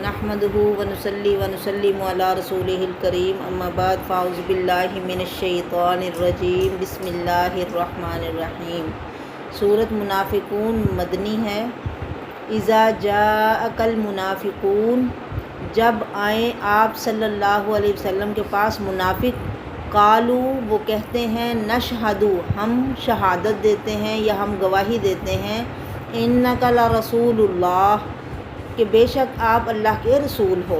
نحمدہ ونصلی ونسلم علی رسولہ الکریم اما بعد فاعوذ باللہ من الشیطان الرجیم بسم اللہ الرحمن الرحیم۔ سورۃ منافقون مدنی ہے۔ اذا جاءک المنافقون، جب آئیں آپ صلی اللہ علیہ وسلم کے پاس منافق، قالو وہ کہتے ہیں، نشہدو ہم شہادت دیتے ہیں یا ہم گواہی دیتے ہیں، انک لرسول اللہ کہ بے شک آپ اللہ کے رسول ہو۔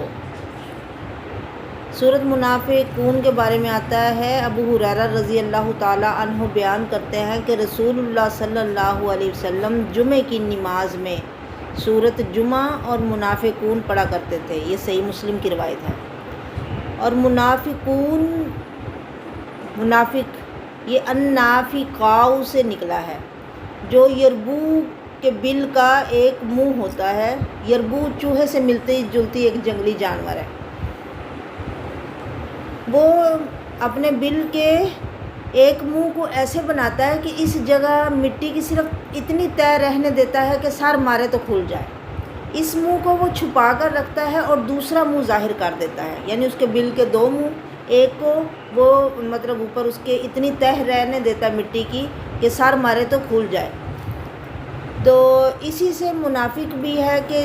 سورۃ منافقون کے بارے میں آتا ہے، ابو ہریرہ رضی اللہ تعالی عنہ بیان کرتے ہیں کہ رسول اللہ صلی اللہ علیہ وسلم جمعے کی نماز میں سورۃ جمعہ اور منافقون پڑھا کرتے تھے۔ یہ صحیح مسلم کی روایت ہے۔ اور منافقون، منافق یہ النافقاء سے نکلا ہے، جو یربو کے بل کا ایک منہ ہوتا ہے۔ یربو چوہے سے ملتی جلتی ایک جنگلی جانور ہے۔ وہ اپنے بل کے ایک منہ کو ایسے بناتا ہے کہ اس جگہ مٹی کی صرف اتنی تہ رہنے دیتا ہے کہ سر مارے تو کھل جائے۔ اس منہ کو وہ چھپا کر رکھتا ہے اور دوسرا منہ ظاہر کر دیتا ہے، یعنی اس کے بل کے دو منہ، ایک کو وہ مطلب اوپر اس کے اتنی تہ رہنے دیتا ہے مٹی کی کہ سر مارے تو کھل جائے۔ تو اسی سے منافق بھی ہے کہ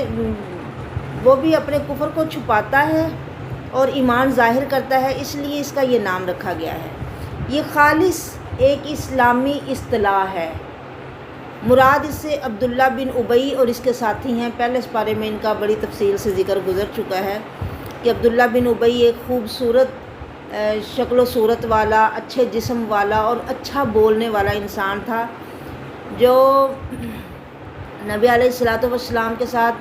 وہ بھی اپنے کفر کو چھپاتا ہے اور ایمان ظاہر کرتا ہے، اس لیے اس کا یہ نام رکھا گیا ہے۔ یہ خالص ایک اسلامی اصطلاح ہے۔ مراد اس سے عبداللہ بن ابی اور اس کے ساتھی ہیں۔ پہلے اس بارے میں ان کا بڑی تفصیل سے ذکر گزر چکا ہے کہ عبداللہ بن ابی ایک خوبصورت شکل و صورت والا، اچھے جسم والا اور اچھا بولنے والا انسان تھا، جو نبی علیہ الصلوۃ والسلام کے ساتھ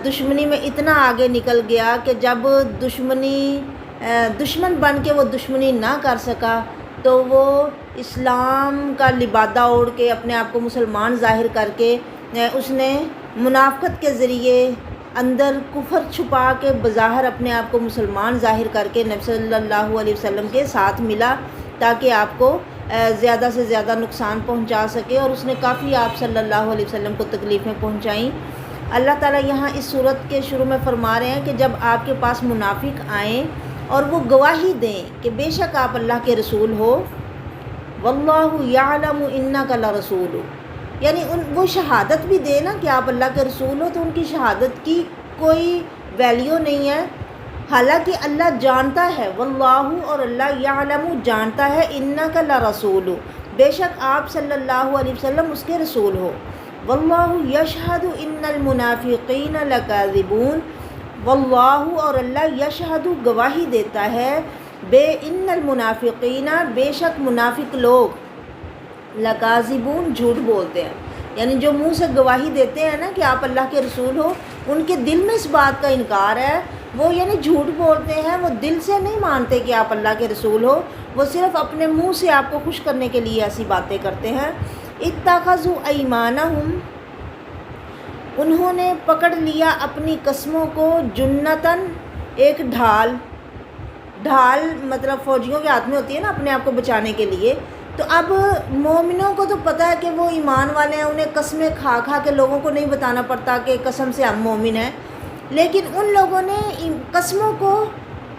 دشمنی میں اتنا آگے نکل گیا کہ جب دشمن بن کے وہ دشمنی نہ کر سکا تو وہ اسلام کا لبادہ اوڑھ کے اپنے آپ کو مسلمان ظاہر کر کے اس نے منافقت کے ذریعے اندر کفر چھپا کے بظاہر اپنے آپ کو مسلمان ظاہر کر کے نبی صلی اللہ علیہ وسلم کے ساتھ ملا تاکہ آپ کو زیادہ سے زیادہ نقصان پہنچا سکے، اور اس نے کافی آپ صلی اللہ علیہ وسلم کو تکلیفیں پہنچائیں۔ اللہ تعالیٰ یہاں اس صورت کے شروع میں فرما رہے ہیں کہ جب آپ کے پاس منافق آئیں اور وہ گواہی دیں کہ بے شک آپ اللہ کے رسول ہو، واللہ یعلم انک لرسول، یعنی وہ شہادت بھی دے نا کہ آپ اللہ کے رسول ہو، تو ان کی شہادت کی کوئی ویلیو نہیں ہے، حالانکہ اللہ جانتا ہے، واللہ اور اللہ یعلم جانتا ہے، انک لرسول بے شک آپ صلی اللہ علیہ وسلم اس کے رسول ہو، واللہ یشہد ان المنافقین لکاذبون، واللہ اور اللہ یشہد گواہی دیتا ہے، ان المنافقین بے شک منافق لوگ، لکاذبون جھوٹ بولتے ہیں، یعنی جو منہ سے گواہی دیتے ہیں نا کہ آپ اللہ کے رسول ہو، ان کے دل میں اس بات کا انکار ہے، وہ یعنی جھوٹ بولتے ہیں، وہ دل سے نہیں مانتے کہ آپ اللہ کے رسول ہو، وہ صرف اپنے منہ سے آپ کو خوش کرنے کے لیے ایسی باتیں کرتے ہیں۔ اتخذوا ایمانہم، انہوں نے پکڑ لیا اپنی قسموں کو، جنتاً ایک ڈھال مطلب فوجیوں کے ہاتھ میں ہوتی ہے نا اپنے آپ کو بچانے کے لیے۔ تو اب مومنوں کو تو پتہ ہے کہ وہ ایمان والے ہیں، انہیں قسمیں کھا کھا کے لوگوں کو نہیں بتانا پڑتا کہ قسم سے ہم مومن ہیں، لیکن ان لوگوں نے قسموں کو،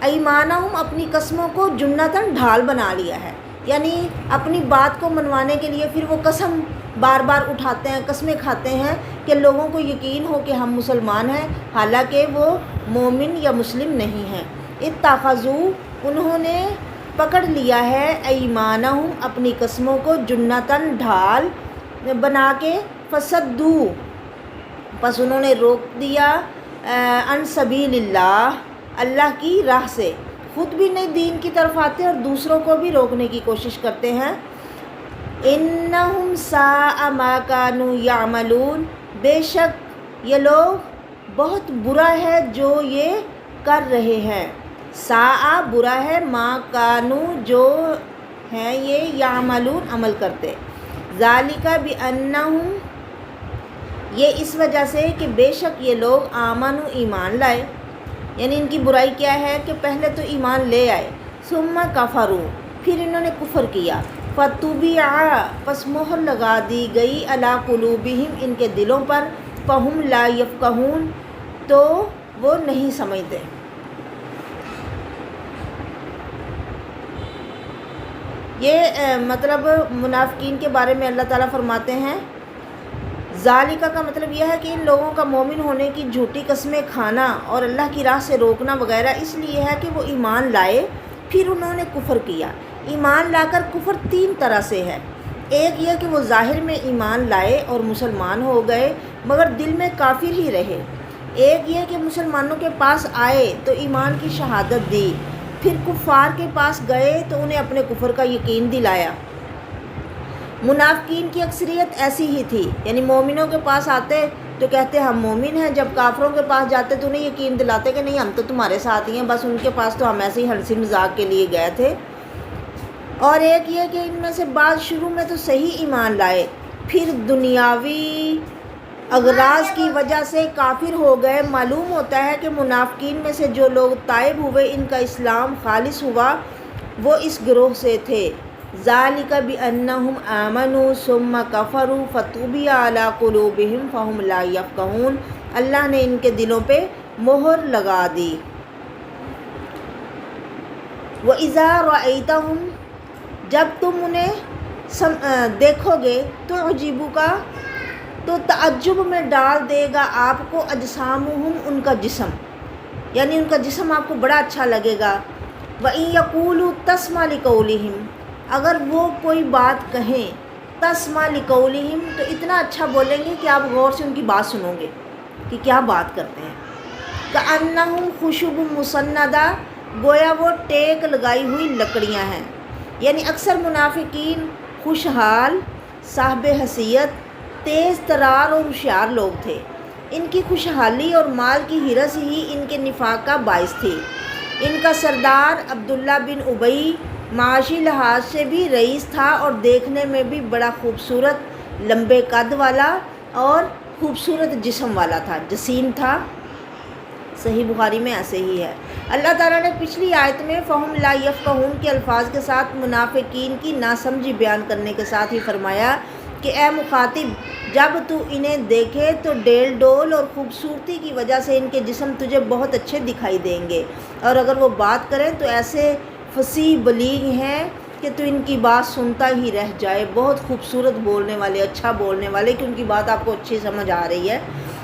ایمانہم اپنی قسموں کو، جنتاً ڈھال بنا لیا ہے، یعنی اپنی بات کو منوانے کے لیے پھر وہ قسم بار بار اٹھاتے ہیں، قسمیں کھاتے ہیں کہ لوگوں کو یقین ہو کہ ہم مسلمان ہیں، حالانکہ وہ مومن یا مسلم نہیں ہیں۔ اتخذوا انہوں نے پکڑ لیا ہے، ایمانہم اپنی قسموں کو، جنتاً ڈھال بنا کے، فصدوا پس انہوں نے روک دیا، عن سبیل اللہ اللہ کی راہ سے، خود بھی نہیں دین کی طرف آتے اور دوسروں کو بھی روکنے کی کوشش کرتے ہیں۔ انہم ساء ما کانوا یعملون، بے شک یہ لوگ بہت برا ہے جو یہ کر رہے ہیں، ساء برا ہے، ما کانوا جو ہیں یہ، یعملون عمل کرتے، ذالک بانہم یہ اس وجہ سے کہ بے شک یہ لوگ آمنوا ایمان لائے، یعنی ان کی برائی کیا ہے کہ پہلے تو ایمان لے آئے، ثم کفروا پھر انہوں نے کفر کیا، فطبع پس مہر لگا دی گئی، علی قلوبہم ان کے دلوں پر، فہم لا یفقہون تو وہ نہیں سمجھتے۔ یہ مطلب منافقین کے بارے میں اللہ تعالیٰ فرماتے ہیں، ذالکہ کا مطلب یہ ہے کہ ان لوگوں کا مومن ہونے کی جھوٹی قسمیں کھانا اور اللہ کی راہ سے روکنا وغیرہ اس لیے ہے کہ وہ ایمان لائے پھر انہوں نے کفر کیا۔ ایمان لا کر کفر تین طرح سے ہے، ایک یہ کہ وہ ظاہر میں ایمان لائے اور مسلمان ہو گئے مگر دل میں کافر ہی رہے، ایک یہ کہ مسلمانوں کے پاس آئے تو ایمان کی شہادت دی، پھر کفار کے پاس گئے تو انہیں اپنے کفر کا یقین دلایا۔ منافقین کی اکثریت ایسی ہی تھی، یعنی مومنوں کے پاس آتے تو کہتے ہم مومن ہیں، جب کافروں کے پاس جاتے تو انہیں یقین دلاتے کہ نہیں ہم تو تمہارے ساتھ ہی ہیں، بس ان کے پاس تو ہم ایسے ہی ہنسی مذاق کے لیے گئے تھے۔ اور ایک یہ کہ ان میں سے بعض شروع میں تو صحیح ایمان لائے پھر دنیاوی اغراض کی وجہ سے کافر ہو گئے۔ معلوم ہوتا ہے کہ منافقین میں سے جو لوگ تائب ہوئے ان کا اسلام خالص ہوا وہ اس گروہ سے تھے۔ ذالک بأنہم آمنوا ثم کفروا فطبع علی قلوبہم فہم لا یفقہون، اللہ نے ان کے دلوں پہ مہر لگا دی۔ وَإِذَا رَأَيْتَهُمْ، جب تم انہیں دیکھو گے تو عجیبو کا تو تعجب میں ڈال دے گا آپ کو اجسامہم، ان کا جسم، یعنی ان کا جسم آپ کو بڑا اچھا لگے گا۔ وَإِن يَقُولُوا تَسْمَعْ لِقَوْلِهِمْ، اگر وہ کوئی بات کہیں تَسْمَعْ لِقَوْلِهِمْ تو اتنا اچھا بولیں گے کہ آپ غور سے ان کی بات سنو گے کہ کیا بات کرتے ہیں۔ كَأَنَّهُمْ خُشُبٌ مُّسَنَّدَةٌ، گویا وہ ٹیک لگائی ہوئی لکڑیاں ہیں، یعنی اکثر منافقین خوشحال، صاحب حیثیت، تیز ترار اور ہوشیار لوگ تھے۔ ان کی خوشحالی اور مال کی ہرس ہی ان کے نفاق کا باعث تھی۔ ان کا سردار عبداللہ بن ابی معاشی لحاظ سے بھی رئیس تھا اور دیکھنے میں بھی بڑا خوبصورت، لمبے قد والا اور خوبصورت جسم والا تھا، جسیم تھا۔ صحیح بخاری میں ایسے ہی ہے۔ اللہ تعالیٰ نے پچھلی آیت میں فہم لا یفقہون کے الفاظ کے ساتھ منافقین کی ناسمجھی بیان کرنے کے ساتھ ہی فرمایا کہ اے مخاطب، جب تو انہیں دیکھے تو ڈیل ڈول اور خوبصورتی کی وجہ سے ان کے جسم تجھے بہت اچھے دکھائی دیں گے، اور اگر وہ بات کریں تو ایسے فصیح بلیغ ہیں کہ تو ان کی بات سنتا ہی رہ جائے، بہت خوبصورت بولنے والے، اچھا بولنے والے کہ ان کی بات آپ کو اچھی سمجھ آ رہی ہے۔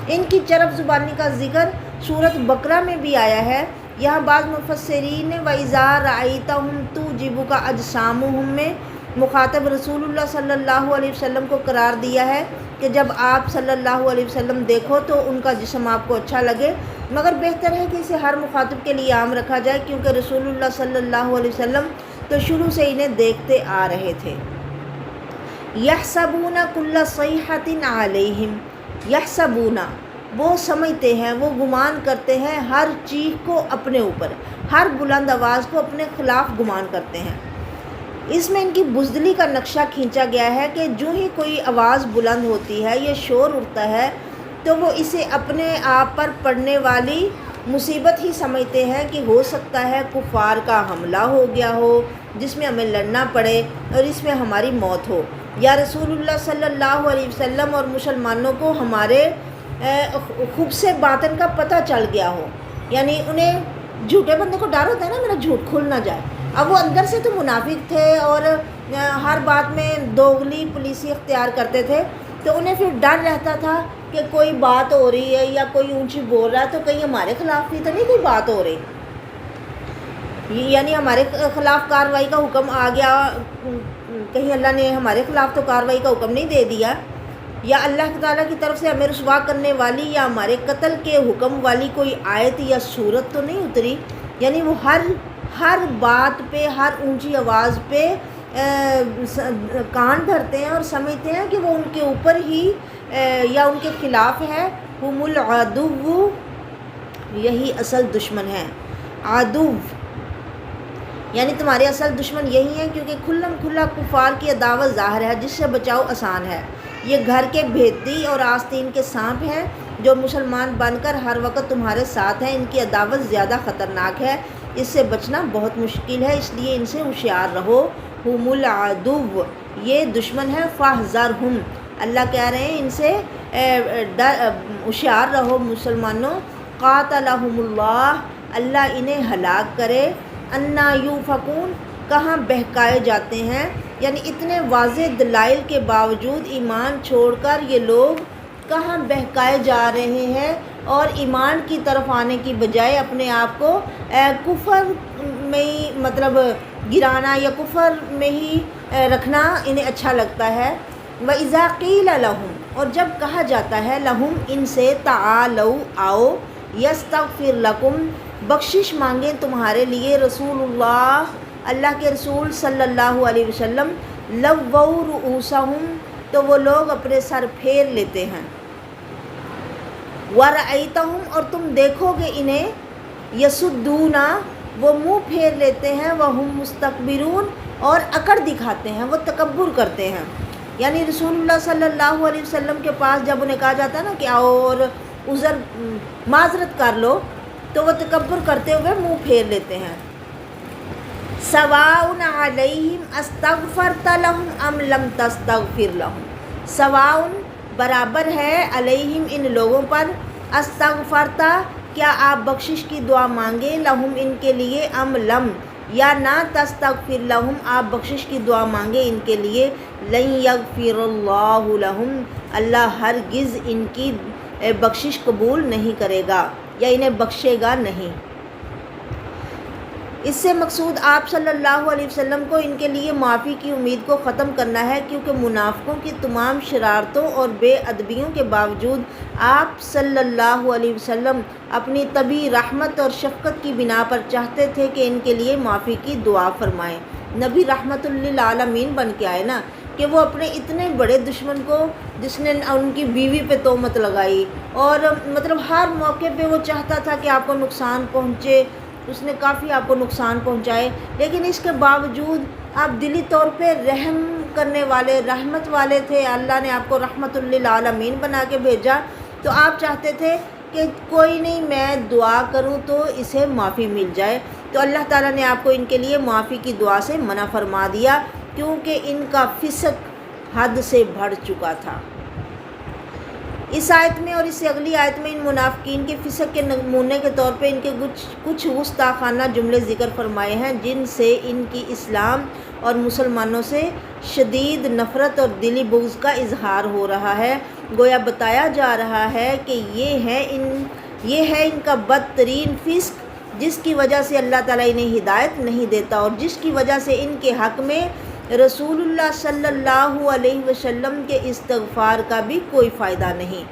ان کی چرب زبانی کا ذکر سورۃ بقرہ میں بھی آیا ہے۔ یہاں بعض مفسرین نے وَإِذَا رَأَيْتَهُمْ تُعْجِبُكَ أَجْسَامُهُمْ میں مخاطب رسول اللہ صلی اللہ علیہ وسلم کو قرار دیا ہے کہ جب آپ صلی اللہ علیہ وسلم دیکھو تو ان کا جسم آپ کو اچھا لگے، مگر بہتر ہے کہ اسے ہر مخاطب کے لیے عام رکھا جائے، کیونکہ رسول اللہ صلی اللہ علیہ وسلم تو شروع سے انہیں دیکھتے آ رہے تھے۔ یحسبون کل صیحۃ علیہم، یحسبون وہ سمجھتے ہیں، وہ گمان کرتے ہیں ہر چیخ کو اپنے اوپر، ہر بلند آواز کو اپنے خلاف گمان کرتے ہیں۔ اس میں ان کی بزدلی کا نقشہ کھینچا گیا ہے کہ جو ہی کوئی آواز بلند ہوتی ہے یا شور اٹھتا ہے تو وہ اسے اپنے آپ پر پڑنے والی مصیبت ہی سمجھتے ہیں کہ ہو سکتا ہے کفار کا حملہ ہو گیا ہو جس میں ہمیں لڑنا پڑے اور اس میں ہماری موت ہو، یا رسول اللہ صلی اللہ علیہ وسلم اور مسلمانوں کو ہمارے خبث باطن کا پتہ چل گیا ہو، یعنی انہیں جھوٹے بندے کو ڈر ہوتا ہے نا میرا جھوٹ کھل نہ جائے۔ اب وہ اندر سے تو منافق تھے اور ہر بات میں دوغلی پالیسی اختیار کرتے تھے، تو انہیں پھر ڈر رہتا تھا کہ کوئی بات ہو رہی ہے یا کوئی اونچی بول رہا ہے تو کہیں ہمارے خلاف بھی تو نہیں کوئی بات ہو رہی، یعنی ہمارے خلاف کارروائی کا حکم آ گیا، کہیں اللہ نے ہمارے خلاف تو کارروائی کا حکم نہیں دے دیا، یا اللہ تعالیٰ کی طرف سے ہمیں رسوا کرنے والی یا ہمارے قتل کے حکم والی کوئی آیت یا صورت تو نہیں اتری۔ یعنی وہ ہر بات پہ، ہر اونچی آواز پہ کان دھرتے ہیں اور سمجھتے ہیں کہ وہ ان کے اوپر ہی یا ان کے خلاف ہے۔ ہم العدو، یہی اصل دشمن ہے، عدو یعنی تمہارے اصل دشمن یہی ہیں، کیونکہ کھلم کھلا کفار کی عداوت ظاہر ہے جس سے بچاؤ آسان ہے۔ یہ گھر کے بھیدی اور آستین کے سانپ ہیں جو مسلمان بن کر ہر وقت تمہارے ساتھ ہیں، ان کی عداوت زیادہ خطرناک ہے، اس سے بچنا بہت مشکل ہے، اس لیے ان سے ہوشیار رہو۔ ہم العدو، یہ دشمن ہے، فاحذرہم، اللہ کہہ رہے ہیں ان سے ہوشیار رہو مسلمانوں، قاتلہم اللہ انہیں ہلاک کرے، انا یوفکون کہاں بہکائے جاتے ہیں، یعنی اتنے واضح دلائل کے باوجود ایمان چھوڑ کر یہ لوگ کہاں بہکائے جا رہے ہیں، اور ایمان کی طرف آنے کی بجائے اپنے آپ کو کفر میں ہی مطلب گرانا یا کفر میں ہی رکھنا انہیں اچھا لگتا ہے۔ وَإِذَا قِيلَ لَهُمْ اور جب کہا جاتا ہے لہم ان سے، تعالوا آؤ، یستغفر لکم بخشش مانگیں تمہارے لیے، رسول اللہ کے رسول صلی اللہ علیہ وسلم، لووا رؤوسہم تو وہ لوگ اپنے سر پھیر لیتے ہیں، ورأیتہم اور تم دیکھو گے انہیں، یسدون وہ منہ پھیر لیتے ہیں، وہم مستکبرون اور اکڑ دکھاتے ہیں، وہ تکبر کرتے ہیں۔ یعنی رسول اللہ صلی اللہ علیہ وسلم کے پاس جب انہیں کہا جاتا ہے نا کہ آؤ اور عذر معذرت کر لو، تو وہ تکبر کرتے ہوئے منہ پھیر لیتے ہیں۔ سواء علیہم استغفرت لہم ام لم تستغفر لہم، سواء برابر ہے، علیہم ان لوگوں پر، استغفرت کیا آپ بخشش کی دعا مانگے، لہم ان کے لیے، ام لم یا نہ، تستغفر لہم آپ بخشش کی دعا مانگے ان کے لیے، لن یغفر اللہ لہم اللہ ہرگز ان کی بخشش قبول نہیں کرے گا یا انہیں بخشے گا نہیں۔ اس سے مقصود آپ صلی اللہ علیہ وسلم کو ان کے لیے معافی کی امید کو ختم کرنا ہے، کیونکہ منافقوں کی تمام شرارتوں اور بے ادبیوں کے باوجود آپ صلی اللہ علیہ وسلم اپنی طبعی رحمت اور شفقت کی بنا پر چاہتے تھے کہ ان کے لیے معافی کی دعا فرمائیں۔ نبی رحمت للعالمین بن کے آئے نا، کہ وہ اپنے اتنے بڑے دشمن کو، جس نے ان کی بیوی پہ تہمت لگائی اور مطلب ہر موقع پہ وہ چاہتا تھا کہ آپ کو نقصان پہنچے، اس نے کافی آپ کو نقصان پہنچائے، لیکن اس کے باوجود آپ دلی طور پہ رحم کرنے والے، رحمت والے تھے، اللہ نے آپ کو رحمت للعالمین بنا کے بھیجا، تو آپ چاہتے تھے کہ کوئی نہیں، میں دعا کروں تو اسے معافی مل جائے، تو اللہ تعالیٰ نے آپ کو ان کے لیے معافی کی دعا سے منع فرما دیا، کیونکہ ان کا فسق حد سے بڑھ چکا تھا۔ اس آیت میں اور اس سے اگلی آیت میں ان منافقین کے فسق کے نمونے کے طور پہ ان کے کچھ گستاخانہ جملے ذکر فرمائے ہیں، جن سے ان کی اسلام اور مسلمانوں سے شدید نفرت اور دلی بغض کا اظہار ہو رہا ہے۔ گویا بتایا جا رہا ہے کہ یہ ہے ان کا بدترین فسق، جس کی وجہ سے اللہ تعالیٰ انہیں ہدایت نہیں دیتا اور جس کی وجہ سے ان کے حق میں رسول اللہ صلی اللہ علیہ وسلم کے استغفار کا بھی کوئی فائدہ نہیں۔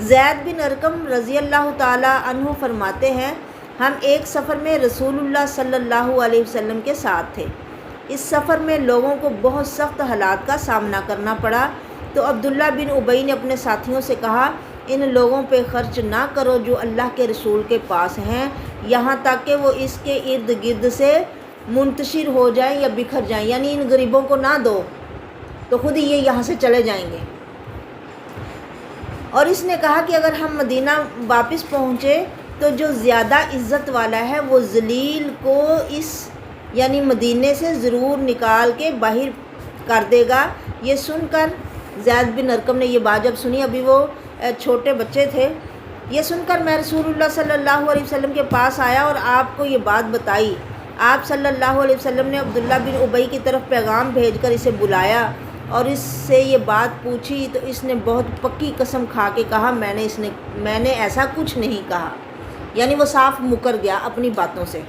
زید بن ارقم رضی اللہ تعالی عنہ فرماتے ہیں، ہم ایک سفر میں رسول اللہ صلی اللہ علیہ وسلم کے ساتھ تھے۔ اس سفر میں لوگوں کو بہت سخت حالات کا سامنا کرنا پڑا، تو عبداللہ بن ابی نے اپنے ساتھیوں سے کہا، ان لوگوں پہ خرچ نہ کرو جو اللہ کے رسول کے پاس ہیں، یہاں تک کہ وہ اس کے ارد گرد سے منتشر ہو جائیں یا بکھر جائیں، یعنی ان غریبوں کو نہ دو تو خود ہی یہ یہاں سے چلے جائیں گے۔ اور اس نے کہا کہ اگر ہم مدینہ واپس پہنچے تو جو زیادہ عزت والا ہے وہ ذلیل کو یعنی مدینے سے ضرور نکال کے باہر کر دے گا۔ یہ سن کر زید بن ارقم نے یہ بات جب سنی، ابھی وہ چھوٹے بچے تھے، یہ سن کر میں رسول اللہ صلی اللہ علیہ وسلم کے پاس آیا اور آپ کو یہ بات بتائی۔ آپ صلی اللہ علیہ وسلم نے عبداللہ بن ابی کی طرف پیغام بھیج کر اسے بلایا اور اس سے یہ بات پوچھی، تو اس نے بہت پکی قسم کھا کے کہا، میں نے ایسا کچھ نہیں کہا، یعنی وہ صاف مکر گیا اپنی باتوں سے۔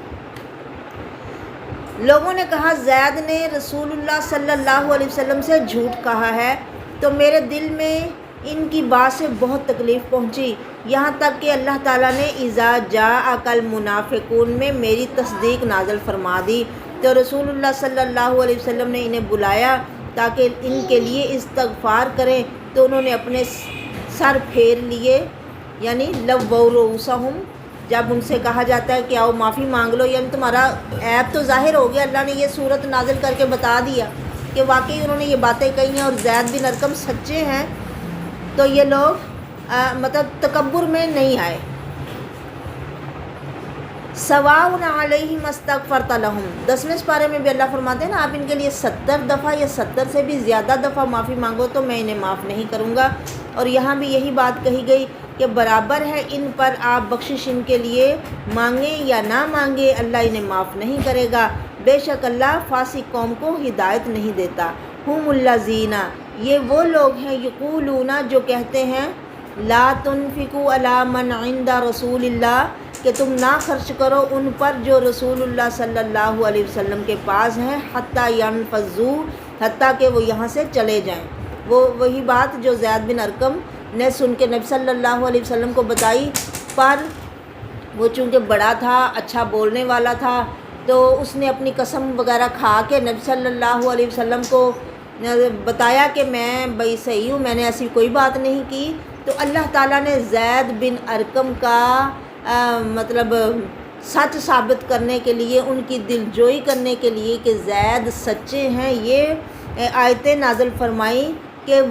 لوگوں نے کہا زید نے رسول اللہ صلی اللہ علیہ وسلم سے جھوٹ کہا ہے، تو میرے دل میں ان کی بات سے بہت تکلیف پہنچی، یہاں تک کہ اللہ تعالیٰ نے اذا جاءک المنافقون میں میری تصدیق نازل فرما دی، تو رسول اللہ صلی اللہ علیہ وسلم نے انہیں بلایا تاکہ ان کے لیے استغفار کریں، تو انہوں نے اپنے سر پھیر لیے، یعنی لووا رؤوسہم۔ جب ان سے کہا جاتا ہے کہ آؤ معافی مانگ لو، یعنی تمہارا عیب تو ظاہر ہو گیا، اللہ نے یہ صورت نازل کر کے بتا دیا کہ واقعی انہوں نے یہ باتیں کہی ہیں اور زید بن ارقم سچے ہیں، تو یہ لوگ مطلب تکبر میں نہیں آئے۔ سواء علیہم استغفرت لہم، 10ویں پارے میں بھی اللہ فرماتے ہیں نا، آپ ان کے لیے 70 دفعہ یا 70 سے بھی زیادہ دفعہ معافی مانگو تو میں انہیں معاف نہیں کروں گا۔ اور یہاں بھی یہی بات کہی گئی کہ برابر ہے ان پر آپ بخشش ان کے لیے مانگیں یا نہ مانگیں، اللہ انہیں معاف نہیں کرے گا، بے شک اللہ فاسق قوم کو ہدایت نہیں دیتا۔ ہم الذین، یہ وہ لوگ ہیں، یقولون، جو کہتے ہیں، لا تنفقوا علی من عند رسول اللہ، کہ تم نہ خرچ کرو ان پر جو رسول اللہ صلی اللہ علیہ وسلم کے پاس ہیں، حتیٰ ینفضوا، حتیٰ کہ وہ یہاں سے چلے جائیں۔ وہی بات جو زید بن ارقم نے سن کے نبی صلی اللہ علیہ وسلم کو بتائی، پر وہ چونکہ بڑا تھا، اچھا بولنے والا تھا، تو اس نے اپنی قسم وغیرہ کھا کے نبی صلی اللہ علیہ وسلم کو بتایا کہ میں بھائی صحیح ہوں، میں نے ایسی کوئی بات نہیں کی۔ تو اللہ تعالیٰ نے زید بن ارقم کا مطلب سچ ثابت کرنے کے لیے، ان کی دلجوئی کرنے کے لیے کہ زید سچے ہیں، یہ آیتیں نازل فرمائیں کہ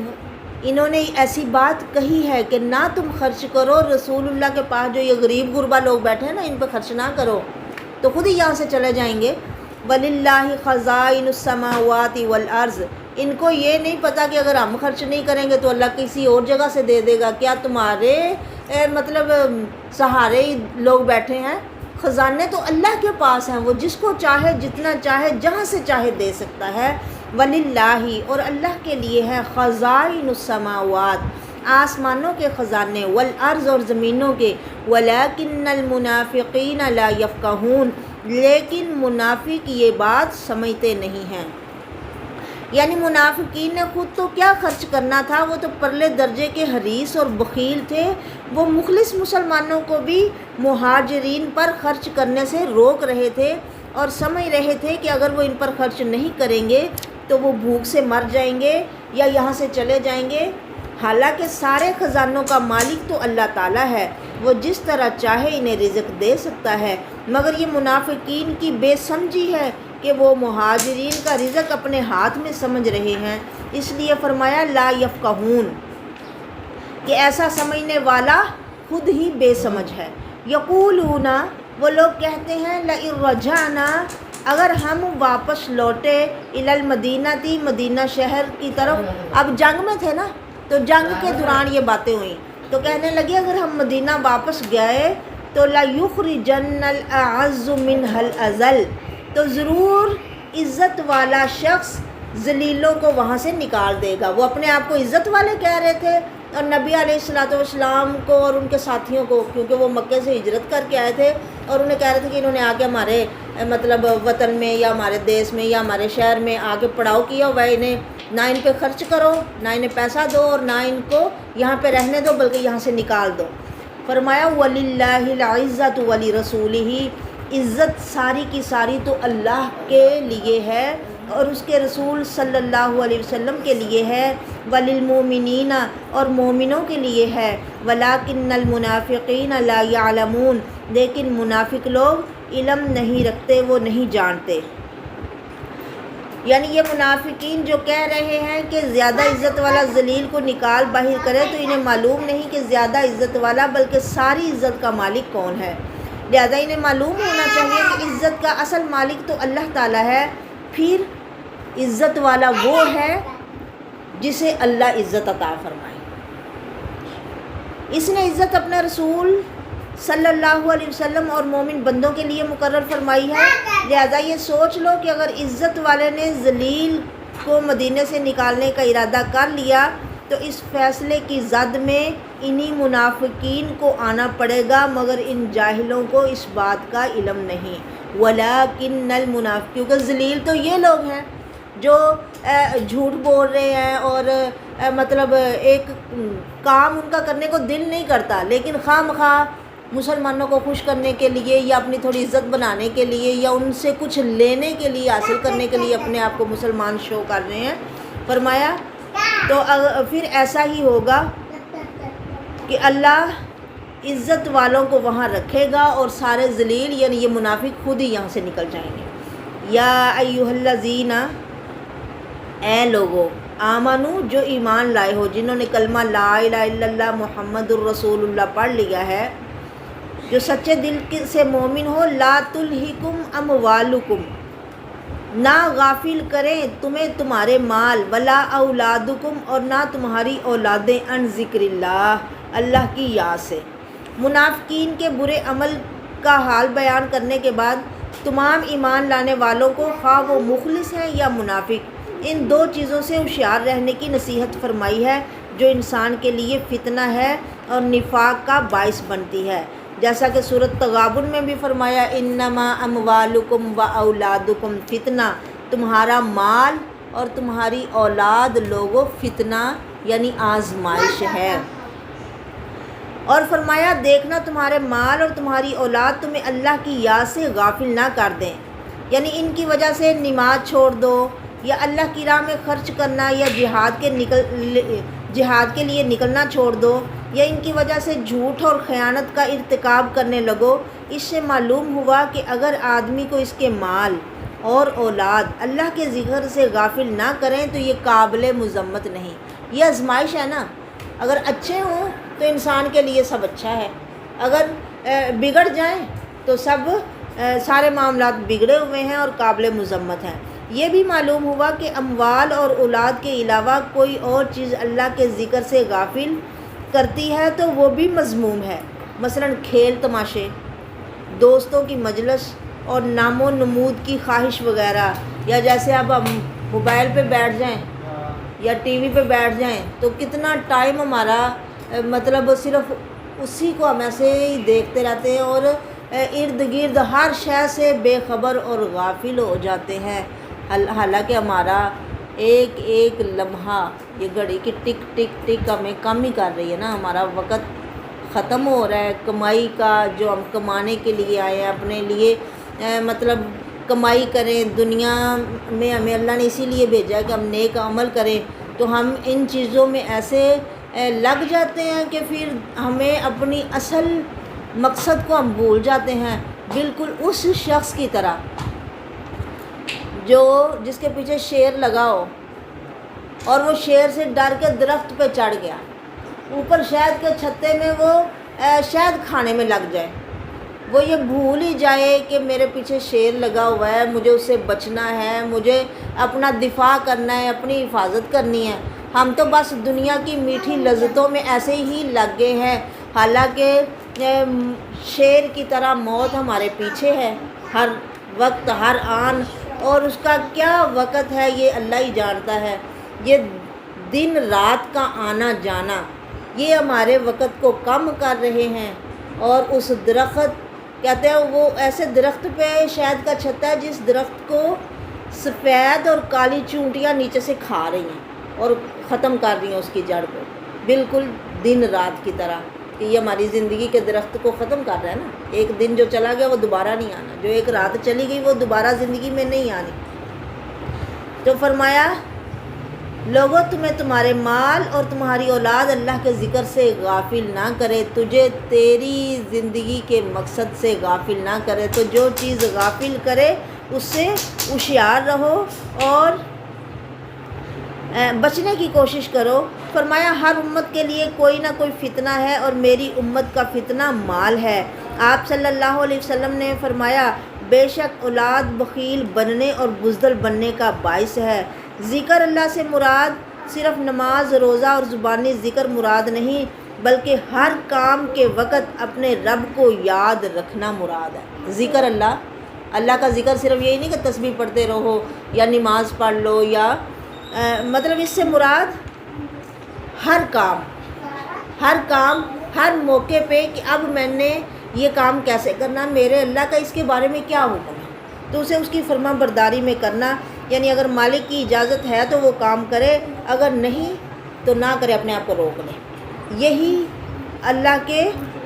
انہوں نے ایسی بات کہی ہے کہ نہ تم خرچ کرو رسول اللہ کے پاس، جو یہ غریب غربا لوگ بیٹھے ہیں نا، ان پہ خرچ نہ کرو تو خود ہی یہاں سے چلے جائیں گے۔ وَلِلَّهِ خَزَائِنُ السَّمَاوَاتِ وَالْأَرْضِ، ان کو یہ نہیں پتہ کہ اگر ہم خرچ نہیں کریں گے تو اللہ کسی اور جگہ سے دے دے گا، کیا تمہارے مطلب سہارے لوگ بیٹھے ہیں؟ خزانے تو اللہ کے پاس ہیں، وہ جس کو چاہے جتنا چاہے جہاں سے چاہے دے سکتا ہے۔ وَلِلَّهِ، اور اللہ کے لیے ہے، خَزَائِنُ السَّمَاوَاتِ، آسمانوں کے خزانے، والارض، اور زمینوں کے، وَلَكِنَّ الْمُنَافِقِينَ لَا يَفْقَهُونَ، لیکن منافق یہ بات سمجھتے نہیں ہیں۔ یعنی منافقین نے خود تو کیا خرچ کرنا تھا، وہ تو پرلے درجے کے حریص اور بخیل تھے، وہ مخلص مسلمانوں کو بھی مہاجرین پر خرچ کرنے سے روک رہے تھے اور سمجھ رہے تھے کہ اگر وہ ان پر خرچ نہیں کریں گے تو وہ بھوک سے مر جائیں گے یا یہاں سے چلے جائیں گے۔ حالانکہ سارے خزانوں کا مالک تو اللہ تعالیٰ ہے، وہ جس طرح چاہے انہیں رزق دے سکتا ہے، مگر یہ منافقین کی بے سمجھی ہے کہ وہ مہاجرین کا رزق اپنے ہاتھ میں سمجھ رہے ہیں، اس لیے فرمایا لا یفقہون، کہ ایسا سمجھنے والا خود ہی بے سمجھ ہے۔ یقولون، وہ لوگ کہتے ہیں، لئن رجعنا، اگر ہم واپس لوٹے، الی المدینہ، مدینہ شہر کی طرف، اب جنگ میں تھے نا، تو جنگ کے دوران یہ باتیں ہوئیں، تو کہنے لگے اگر ہم مدینہ واپس گئے تو لَيُخْرِجَنَّ الْأَعَزُّ مِنْهَا الْأَذَلَّ، تو ضرور عزت والا شخص ذلیلوں کو وہاں سے نکال دے گا۔ وہ اپنے آپ کو عزت والے کہہ رہے تھے، اور نبی علیہ السلام کو اور ان کے ساتھیوں کو، کیونکہ وہ مکے سے ہجرت کر کے آئے تھے، اور انہیں کہہ رہے تھے کہ انہوں نے آ کے ہمارے مطلب وطن میں یا ہمارے دیس میں یا ہمارے شہر میں آ کے پڑاؤ کیا ہوا، انہیں نہ ان پہ خرچ کرو، نہ انہیں پیسہ دو، اور نہ ان کو یہاں پہ رہنے دو، بلکہ یہاں سے نکال دو۔ فرمایا وَلِلَّهِ الْعِزَّةُ وَلِرَسُولِهِ، عزت ساری کی ساری تو اللہ کے لیے ہے اور اس کے رسول صلی اللہ علیہ وسلم کے لیے ہے، وَلِلْمُؤْمِنِينَ، اور مومنوں کے لیے ہے، وَلَكِنَّ الْمُنَافِقِينَ لَا يَعْلَمُونَ، لیکن منافق لوگ علم نہیں رکھتے، وہ نہیں جانتے۔ یعنی یہ منافقین جو کہہ رہے ہیں کہ زیادہ عزت والا ذلیل کو نکال باہر کرے، تو انہیں معلوم نہیں کہ زیادہ عزت والا بلکہ ساری عزت کا مالک کون ہے۔ لہذا انہیں معلوم ہونا چاہیے کہ عزت کا اصل مالک تو اللہ تعالیٰ ہے، پھر عزت والا وہ ہے جسے اللہ عزت عطا فرمائے۔ اس نے عزت اپنے رسول صلی اللہ علیہ وسلم اور مومن بندوں کے لیے مقرر فرمائی ہے، لہذا یہ سوچ لو کہ اگر عزت والے نے ذلیل کو مدینے سے نکالنے کا ارادہ کر لیا تو اس فیصلے کی زد میں انہی منافقین کو آنا پڑے گا، مگر ان جاہلوں کو اس بات کا علم نہیں۔ وَلَكِنَّ الْمُنَافِقِينَ، کیونکہ ذلیل تو یہ لوگ ہیں جو جھوٹ بول رہے ہیں اور مطلب ایک کام ان کا کرنے کو دل نہیں کرتا، لیکن خواہ مخواہ مسلمانوں کو خوش کرنے کے لیے یا اپنی تھوڑی عزت بنانے کے لیے یا ان سے کچھ لینے کے لیے، حاصل کرنے کے لیے اپنے آپ کو مسلمان شو کر رہے ہیں۔ فرمایا تو پھر ایسا ہی ہوگا کہ اللہ عزت والوں کو وہاں رکھے گا اور سارے ذلیل یعنی یہ منافق خود ہی یہاں سے نکل جائیں گے۔ یا ایھا الذین، اے لوگو، آمنو، جو ایمان لائے ہو، جنہوں نے کلمہ لا الہ الا اللہ محمد الرسول اللہ پڑھ لیا ہے، جو سچے دل سے مومن ہو، لا تلہکم اموالکم، نہ غافل کریں تمہیں تمہارے مال، ولا اولادکم، اور نہ تمہاری اولادیں، ان ذکر اللہ کی یاد سے۔ منافقین کے برے عمل کا حال بیان کرنے کے بعد تمام ایمان لانے والوں کو، خواہ وہ مخلص ہیں یا منافق، ان دو چیزوں سے ہوشیار رہنے کی نصیحت فرمائی ہے جو انسان کے لیے فتنہ ہے اور نفاق کا باعث بنتی ہے، جیسا کہ سورۃ تغابن میں بھی فرمایا، انما اموالکم و اولادکم فتنہ، تمہارا مال اور تمہاری اولاد لوگوں فتنہ یعنی آزمائش ہے۔ اور فرمایا دیکھنا تمہارے مال اور تمہاری اولاد تمہیں اللہ کی یاد سے غافل نہ کر دیں، یعنی ان کی وجہ سے نماز چھوڑ دو، یا اللہ کی راہ میں خرچ کرنا، یا جہاد کے لیے نکلنا چھوڑ دو، یا ان کی وجہ سے جھوٹ اور خیانت کا ارتکاب کرنے لگو۔ اس سے معلوم ہوا کہ اگر آدمی کو اس کے مال اور اولاد اللہ کے ذکر سے غافل نہ کریں تو یہ قابل مذمت نہیں۔ یہ آزمائش ہے نا، اگر اچھے ہوں تو انسان کے لیے سب اچھا ہے، اگر بگڑ جائیں تو سارے معاملات بگڑے ہوئے ہیں اور قابل مذمت ہیں۔ یہ بھی معلوم ہوا کہ اموال اور اولاد کے علاوہ کوئی اور چیز اللہ کے ذکر سے غافل کرتی ہے تو وہ بھی مذموم ہے، مثلا کھیل تماشے، دوستوں کی مجلس اور نام و نمود کی خواہش وغیرہ، یا جیسے اب ہم موبائل پہ بیٹھ جائیں یا ٹی وی پہ بیٹھ جائیں تو کتنا ٹائم ہمارا مطلب صرف اسی کو ہم ایسے ہی دیکھتے رہتے ہیں اور ارد گرد ہر شے سے بے خبر اور غافل ہو جاتے ہیں، حالانکہ ہمارا ایک ایک لمحہ یہ گھڑی کی ٹک ٹک ٹک ہمیں کم ہی کر رہی ہے نا، ہمارا وقت ختم ہو رہا ہے کمائی کا، جو ہم کمانے کے لیے آئے ہیں اپنے لیے، مطلب کمائی کریں، دنیا میں ہمیں اللہ نے اسی لیے بھیجا ہے کہ ہم نیک عمل کریں، تو ہم ان چیزوں میں ایسے لگ جاتے ہیں کہ پھر ہمیں اپنی اصل مقصد کو ہم بھول جاتے ہیں، بالکل اس شخص کی طرح جس کے پیچھے شیر لگا ہو اور وہ شیر سے ڈر کے درخت پہ چڑھ گیا، اوپر شہد کے چھتے میں وہ شہد کھانے میں لگ جائے، وہ یہ بھول ہی جائے کہ میرے پیچھے شیر لگا ہوا ہے، مجھے اس سے بچنا ہے، مجھے اپنا دفاع کرنا ہے، اپنی حفاظت کرنی ہے۔ ہم تو بس دنیا کی میٹھی لذتوں میں ایسے ہی لگ گئے ہیں، حالانکہ شیر کی طرح موت ہمارے پیچھے ہے ہر وقت ہر آن، اور اس کا کیا وقت ہے یہ اللہ ہی جانتا ہے۔ یہ دن رات کا آنا جانا یہ ہمارے وقت کو کم کر رہے ہیں، اور اس درخت کہتے ہیں وہ ایسے درخت پہ شہد کا چھتا ہے جس درخت کو سفید اور کالی چونٹیاں نیچے سے کھا رہی ہیں اور ختم کر رہی ہیں اس کی جڑ کو، بالکل دن رات کی طرح، کہ یہ ہماری زندگی کے درخت کو ختم کر رہا ہے نا۔ ایک دن جو چلا گیا وہ دوبارہ نہیں آنا، جو ایک رات چلی گئی وہ دوبارہ زندگی میں نہیں آنی۔ تو فرمایا لوگوں تمہیں تمہارے مال اور تمہاری اولاد اللہ کے ذکر سے غافل نہ کرے، تجھے تیری زندگی کے مقصد سے غافل نہ کرے، تو جو چیز غافل کرے اس سے ہوشیار رہو اور بچنے کی کوشش کرو۔ فرمایا ہر امت کے لیے کوئی نہ کوئی فتنہ ہے اور میری امت کا فتنہ مال ہے۔ آپ صلی اللہ علیہ وسلم نے فرمایا بے شک اولاد بخیل بننے اور بزدل بننے کا باعث ہے۔ ذکر اللہ سے مراد صرف نماز، روزہ اور زبانی ذکر مراد نہیں، بلکہ ہر کام کے وقت اپنے رب کو یاد رکھنا مراد ہے۔ ذکر اللہ کا ذکر صرف یہی نہیں کہ تسبیح پڑھتے رہو یا نماز پڑھ لو، یا مطلب اس سے مراد ہر کام ہر موقع پہ کہ اب میں نے یہ کام کیسے کرنا، میرے اللہ کا اس کے بارے میں کیا حکم ہے، تو اسے اس کی فرما برداری میں کرنا، یعنی اگر مالک کی اجازت ہے تو وہ کام کرے، اگر نہیں تو نہ کرے، اپنے آپ کو روک لے۔ یہی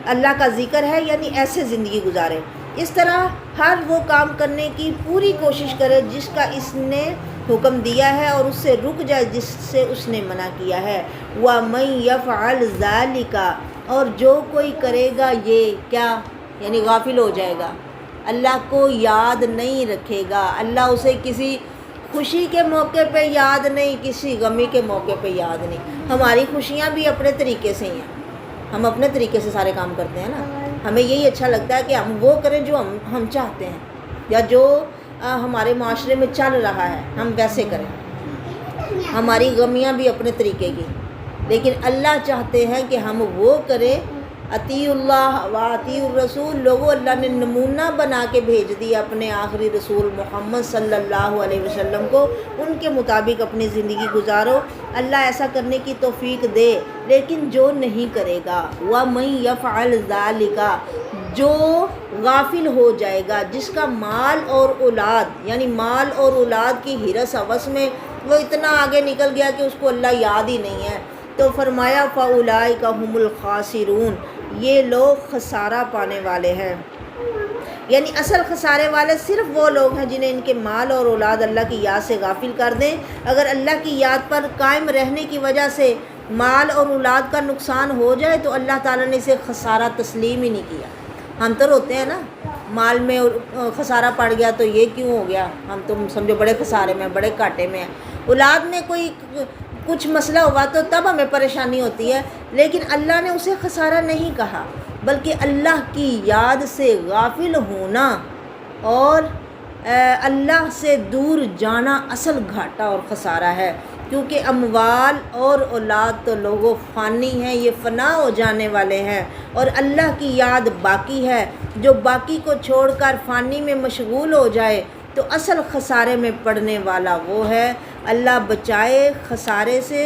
اللہ کا ذکر ہے، یعنی ایسے زندگی گزارے، اس طرح ہر وہ کام کرنے کی پوری کوشش کرے جس کا اس نے حکم دیا ہے اور اس سے رک جائے جس سے اس نے منع کیا ہے۔ وَمَن يَفْعَلْ ذَلِكَ، اور جو کوئی کرے گا یہ کیا، یعنی غافل ہو جائے گا، اللہ کو یاد نہیں رکھے گا، اللہ اسے کسی خوشی کے موقع پہ یاد نہیں، کسی غمی کے موقع پہ یاد نہیں۔ ہماری خوشیاں بھی اپنے طریقے سے ہی ہیں، ہم اپنے طریقے سے سارے کام کرتے ہیں نا، ہمیں یہی اچھا لگتا ہے کہ ہم وہ کریں جو ہم چاہتے ہیں، یا جو ہمارے معاشرے میں چل رہا ہے ہم ویسے کریں، ہماری غمیاں بھی اپنے طریقے کی، لیکن اللہ چاہتے ہیں کہ ہم وہ کریں اطیع اللہ و اطیع الرسول۔ لوگوں اللہ نے نمونہ بنا کے بھیج دیا اپنے آخری رسول محمد صلی اللہ علیہ وسلم کو، ان کے مطابق اپنی زندگی گزارو۔ اللہ ایسا کرنے کی توفیق دے، لیکن جو نہیں کرے گا وَمَن يَفْعَلْ ذَلِكَ، جو غافل ہو جائے گا، جس کا مال اور اولاد یعنی مال اور اولاد کی ہرس ہوس میں وہ اتنا آگے نکل گیا کہ اس کو اللہ یاد ہی نہیں ہے، تو فرمایا فَأُولَٰئِکَ هُمُ الْخَاسِرُونَ، یہ لوگ خسارہ پانے والے ہیں۔ یعنی اصل خسارے والے صرف وہ لوگ ہیں جنہیں ان کے مال اور اولاد اللہ کی یاد سے غافل کر دیں۔ اگر اللہ کی یاد پر قائم رہنے کی وجہ سے مال اور اولاد کا نقصان ہو جائے تو اللہ تعالیٰ نے اسے خسارہ تسلیم ہی نہیں کیا۔ ہم تو روتے ہیں نا، مال میں خسارہ پڑ گیا تو یہ کیوں ہو گیا، ہم تم سمجھو بڑے خسارے میں، بڑے گھاٹے میں ہیں۔ اولاد میں کوئی کچھ مسئلہ ہوا تو تب ہمیں پریشانی ہوتی ہے، لیکن اللہ نے اسے خسارہ نہیں کہا، بلکہ اللہ کی یاد سے غافل ہونا اور اللہ سے دور جانا اصل گھاٹا اور خسارہ ہے، کیونکہ اموال اور اولاد تو لوگوں فانی ہیں، یہ فنا ہو جانے والے ہیں، اور اللہ کی یاد باقی ہے۔ جو باقی کو چھوڑ کر فانی میں مشغول ہو جائے تو اصل خسارے میں پڑنے والا وہ ہے۔ اللہ بچائے خسارے سے۔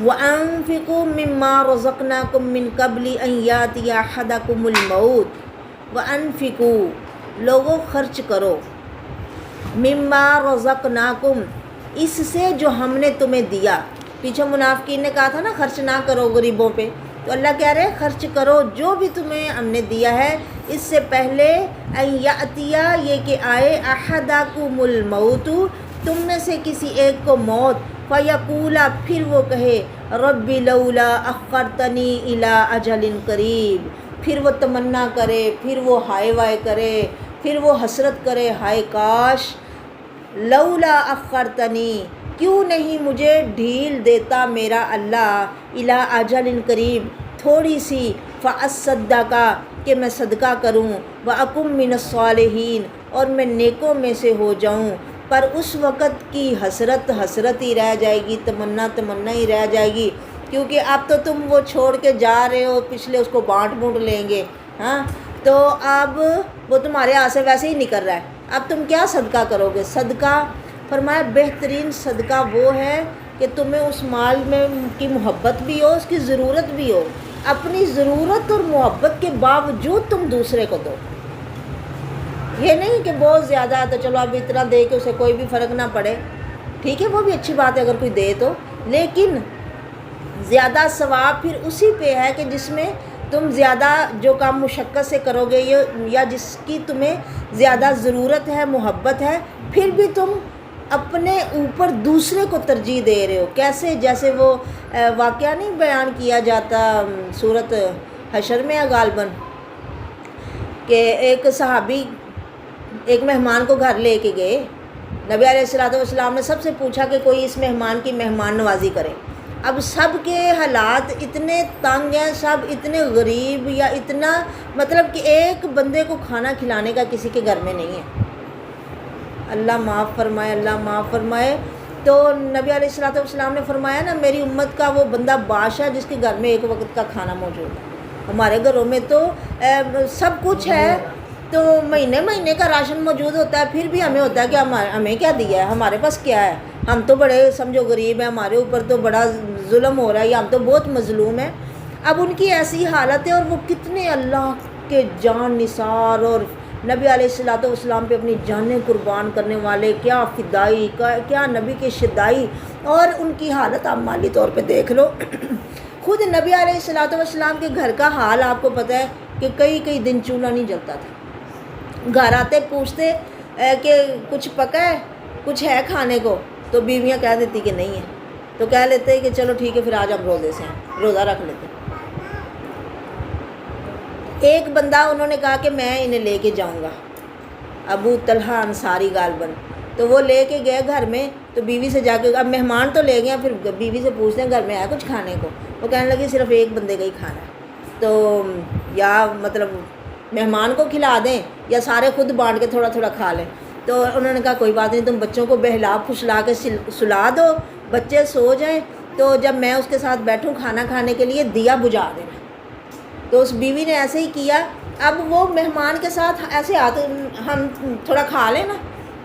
وَأَنفِقُوا مِمَّا رَزَقْنَاكُم مِّن قَبْلِ أَن يَأْتِيَ أَحَدَكُمُ الْمَوْتُ۔ وَأَنفِقُوا، لوگوں خرچ کرو، مِمَّا رَزَقْنَاكُم، اس سے جو ہم نے تمہیں دیا۔ پیچھے منافقین نے کہا تھا نا خرچ نہ کرو غریبوں پہ، تو اللہ کہہ رہے ہیں خرچ کرو جو بھی تمہیں ہم نے دیا ہے۔ اس سے پہلے ان یاتیا، یہ کہ آئے، احدکم الموت، تم میں سے کسی ایک کو موت، فیقولا، پھر وہ کہے، رب لولا اخرتنی الی اجل قریب، پھر وہ تمنا کرے، پھر وہ ہائے وائے کرے، پھر وہ حسرت کرے، ہائے کاش، لولا اخرتنی، کیوں نہیں مجھے ڈھیل دیتا میرا اللہ، الی اجل قریب، تھوڑی سی، فاصدق، کہ میں صدقہ کروں، واکن من الصالحین، اور میں نیکوں میں سے ہو جاؤں۔ پر اس وقت کی حسرت حسرت ہی رہ جائے گی، تمنا تمنا ہی رہ جائے گی، کیونکہ اب تو تم وہ چھوڑ کے جا رہے ہو، پچھلے اس کو بانٹ بونٹ لیں گے، ہاں، تو اب وہ تمہارے ہاتھ سے ویسے ہی نکل رہا ہے، اب تم کیا صدقہ کرو گے؟ صدقہ، فرمایا بہترین صدقہ وہ ہے کہ تمہیں اس مال میں کی محبت بھی ہو، اس کی ضرورت بھی ہو، اپنی ضرورت اور محبت کے باوجود تم دوسرے کو دو۔ یہ نہیں کہ بہت زیادہ ہے تو چلو اب اتنا دے کہ اسے کوئی بھی فرق نہ پڑے، ٹھیک ہے وہ بھی اچھی بات ہے اگر کوئی دے تو، لیکن زیادہ ثواب پھر اسی پہ ہے کہ جس میں تم زیادہ جو کام مشقت سے کرو گے یا جس کی تمہیں زیادہ ضرورت ہے، محبت ہے، پھر بھی تم اپنے اوپر دوسرے کو ترجیح دے رہے ہو۔ کیسے؟ جیسے وہ واقعہ نہیں بیان کیا جاتا سورۃ حشر میں غالباً، کہ ایک صحابی ایک مہمان کو گھر لے کے گئے، نبی علیہ السلام نے سب سے پوچھا کہ کوئی اس مہمان کی مہمان نوازی کرے۔ اب سب کے حالات اتنے تنگ ہیں، سب اتنے غریب، یا اتنا مطلب کہ ایک بندے کو کھانا کھلانے کا کسی کے گھر میں نہیں ہے۔ اللہ معاف فرمائے، اللہ معاف فرمائے۔ تو نبی علیہ السلام نے فرمایا نا، میری امت کا وہ بندہ باش ہے جس کے گھر میں ایک وقت کا کھانا موجود ہے۔ ہمارے گھروں میں تو سب کچھ ہے، تو مہینے مہینے کا راشن موجود ہوتا ہے، پھر بھی ہمیں ہوتا ہے کہ ہمیں کیا دیا ہے، ہمارے پاس کیا ہے، ہم تو بڑے سمجھو غریب ہیں، ہمارے اوپر تو بڑا ظلم ہو رہا ہے، یا ہم تو بہت مظلوم ہیں۔ اب ان کی ایسی حالت ہے، اور وہ کتنے اللہ کے جان نثار اور نبی علیہ السلام پہ اپنی جانیں قربان کرنے والے، کیا فدائی، کیا نبی کے شدائی، اور ان کی حالت آپ مالی طور پہ دیکھ لو۔ خود نبی علیہ السلام کے گھر کا حال آپ کو پتہ ہے کہ کئی دن چولہا نہیں جلتا تھا۔ گھر آتے پوچھتے کہ کچھ پکا ہے، کچھ ہے کھانے کو، تو بیویاں کہہ دیتی کہ نہیں ہے، تو کہہ لیتے کہ چلو ٹھیک ہے پھر آج ہم روزے سے ہیں، روزہ رکھ لیتے۔ ایک بندہ انہوں نے کہا کہ میں انہیں لے کے جاؤں گا، ابو طلحہ انصاری غالباً، تو وہ لے کے گئے گھر میں، تو بیوی سے جا کے، اب مہمان تو لے گئے، پھر بیوی سے پوچھتے ہیں گھر میں آیا کچھ کھانے کو، وہ کہنے لگی صرف ایک بندے کا ہی کھانا ہے، تو یا مطلب مہمان کو کھلا دیں یا سارے خود بانٹ کے تھوڑا تھوڑا کھا لیں؟ تو انہوں نے کہا کوئی بات نہیں، تم بچوں کو بہلا پھسلا کے سلا دو، بچے سو جائیں، تو جب میں اس کے ساتھ بیٹھوں کھانا کھانے کے لیے دیا بجھا دینا۔ تو اس بیوی نے ایسے ہی کیا۔ اب وہ مہمان کے ساتھ ایسے آتے، ہم تھوڑا کھا لیں نا،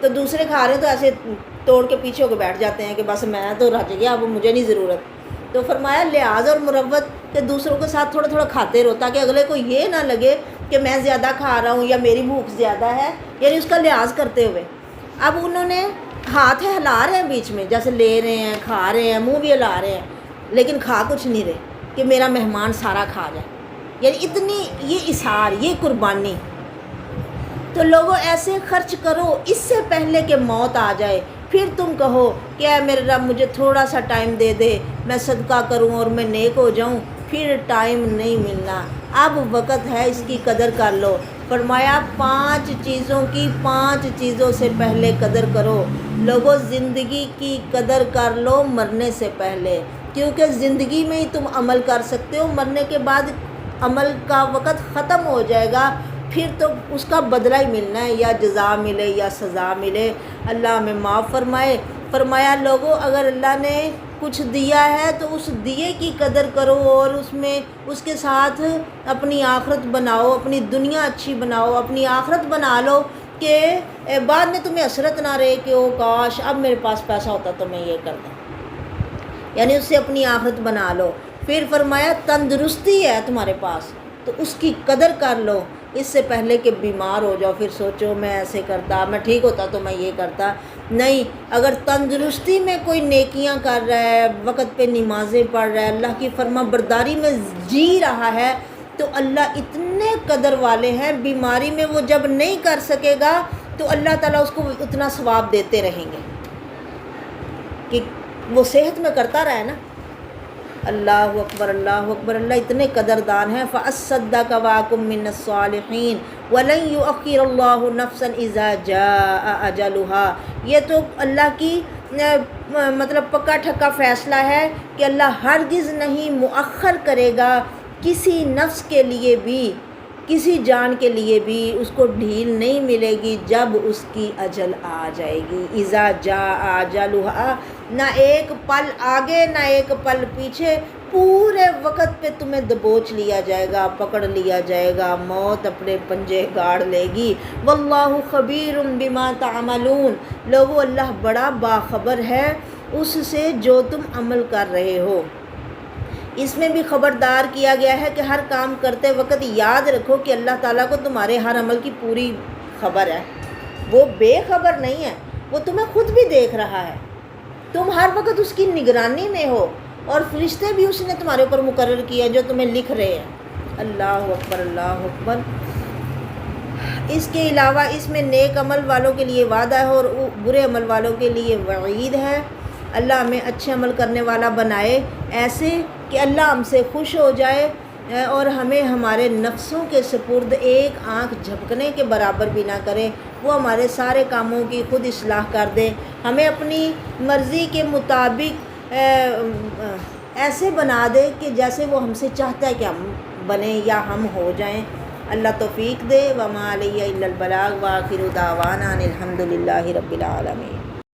تو دوسرے کھا رہے ہیں تو ایسے توڑ کے پیچھے ہو کے بیٹھ جاتے ہیں کہ بس میں تو رج گیا، اب مجھے نہیں ضرورت۔ تو فرمایا لحاظ اور مروت کہ دوسروں کے ساتھ تھوڑا تھوڑا کھاتے رہو، تاکہ اگلے کو یہ نہ لگے کہ میں زیادہ کھا رہا ہوں یا میری بھوک زیادہ ہے، یعنی اس کا لحاظ کرتے ہوئے۔ اب انہوں نے ہاتھ ہلا رہے ہیں بیچ میں، جیسے لے رہے ہیں، کھا رہے ہیں، منہ بھی ہلا رہے ہیں، لیکن کھا کچھ نہیں رہے کہ میرا مہمان سارا کھا جائے، یعنی اتنی یہ اثار، یہ قربانی۔ تو لوگوں ایسے خرچ کرو اس سے پہلے کہ موت آ جائے، پھر تم کہو کہ اے میرے رب مجھے تھوڑا سا ٹائم دے دے، میں صدقہ کروں اور میں نیک ہو جاؤں، پھر ٹائم نہیں ملنا، اب وقت ہے، اس کی قدر کر لو۔ فرمایا 5 چیزوں کی 5 چیزوں سے پہلے قدر کرو۔ لوگوں زندگی کی قدر کر لو مرنے سے پہلے، کیونکہ زندگی میں ہی تم عمل کر سکتے ہو، مرنے کے بعد عمل کا وقت ختم ہو جائے گا، پھر تو اس کا بدلہ ہی ملنا ہے، یا جزا ملے یا سزا ملے۔ اللہ ہمیں معاف فرمائے۔ فرمایا لوگوں اگر اللہ نے کچھ دیا ہے تو اس دیے کی قدر کرو، اور اس میں اس کے ساتھ اپنی آخرت بناؤ، اپنی دنیا اچھی بناؤ، اپنی آخرت بنا لو کہ بعد میں تمہیں حسرت نہ رہے کہ او کاش اب میرے پاس پیسہ ہوتا تو میں یہ کرتا، یعنی اس سے اپنی آخرت بنا لو۔ پھر فرمایا تندرستی ہے تمہارے پاس تو اس کی قدر کر لو، اس سے پہلے کہ بیمار ہو جاؤ پھر سوچو میں ایسے کرتا، میں ٹھیک ہوتا تو میں یہ کرتا۔ نہیں، اگر تندرستی میں کوئی نیکیاں کر رہا ہے، وقت پہ نمازیں پڑھ رہا ہے، اللہ کی فرما برداری میں جی رہا ہے، تو اللہ اتنے قدر والے ہیں، بیماری میں وہ جب نہیں کر سکے گا تو اللہ تعالیٰ اس کو اتنا ثواب دیتے رہیں گے کہ وہ صحت میں کرتا رہے نا۔ اللہ اکبر، اللہ اکبر، اللہ اتنے قدردان ہیں۔ فَأَصَّدَّقَ وَأَكُن مِّنَ الصَّالِحِينَ وَلَن يُؤَخِّرَ اللَّهُ نَفْسًا إِذَا جَاءَ أَجَلُهَا۔ یہ تو اللہ کی مطلب پکا ٹھکا فیصلہ ہے کہ اللہ ہرگز نہیں مؤخر کرے گا کسی نفس کے لیے بھی، کسی جان کے لیے بھی اس کو ڈھیل نہیں ملے گی جب اس کی اجل آ جائے گی۔ اذا جاء اجلها، نہ ایک پل آگے نہ ایک پل پیچھے، پورے وقت پہ تمہیں دبوچ لیا جائے گا، پکڑ لیا جائے گا، موت اپنے پنجے گاڑ لے گی۔ واللہ خبیر بما تعملون، لوگو اللہ بڑا باخبر ہے اس سے جو تم عمل کر رہے ہو۔ اس میں بھی خبردار کیا گیا ہے کہ ہر کام کرتے وقت یاد رکھو کہ اللہ تعالیٰ کو تمہارے ہر عمل کی پوری خبر ہے، وہ بے خبر نہیں ہے، وہ تمہیں خود بھی دیکھ رہا ہے، تم ہر وقت اس کی نگرانی میں ہو، اور فرشتے بھی اس نے تمہارے اوپر مقرر کیا جو تمہیں لکھ رہے ہیں۔ اللہ اکبر، اللہ اکبر۔ اس کے علاوہ اس میں نیک عمل والوں کے لیے وعدہ ہے اور برے عمل والوں کے لیے وعید ہے۔ اللہ ہمیں اچھے عمل کرنے والا بنائے، ایسے کہ اللہ ہم سے خوش ہو جائے، اور ہمیں ہمارے نفسوں کے سپرد ایک آنکھ جھپکنے کے برابر بھی نہ کرے، وہ ہمارے سارے کاموں کی خود اصلاح کر دے، ہمیں اپنی مرضی کے مطابق ایسے بنا دے کہ جیسے وہ ہم سے چاہتا ہے کہ ہم بنیں یا ہم ہو جائیں۔ اللہ توفیق دے۔ وما علیہ الا البلاغ، وآخر دعوانا ان الحمد للہ رب العالمین۔